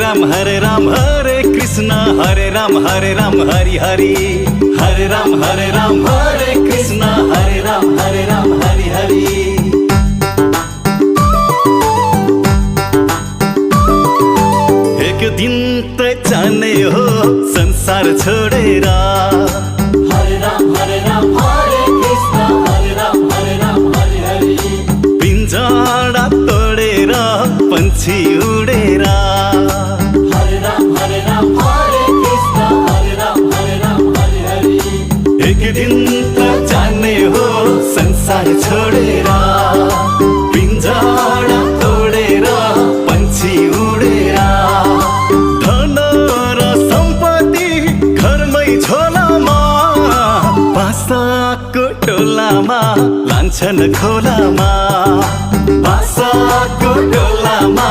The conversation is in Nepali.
राम हरे कृष्ण हरे राम हरि हरि हरे राम हरे कृष्ण हरे राम हरि हरि। एक दिन त जाने हो संसार छोडेर हरे राम हरे कृष्ण हरे राम हरि हरि। पिंजरा तोडेर पंछी उडेर हरे राम हरे कृष्ण हरे राम हरि हरि। एक दिन त जाने हो संसार छोडेर पिंजरा तोडेर पंछी उडेर धन र सम्पत्ति घरमै झोलामा बासाको टोलामा लान्छन् खोलामा बासाको टोलामा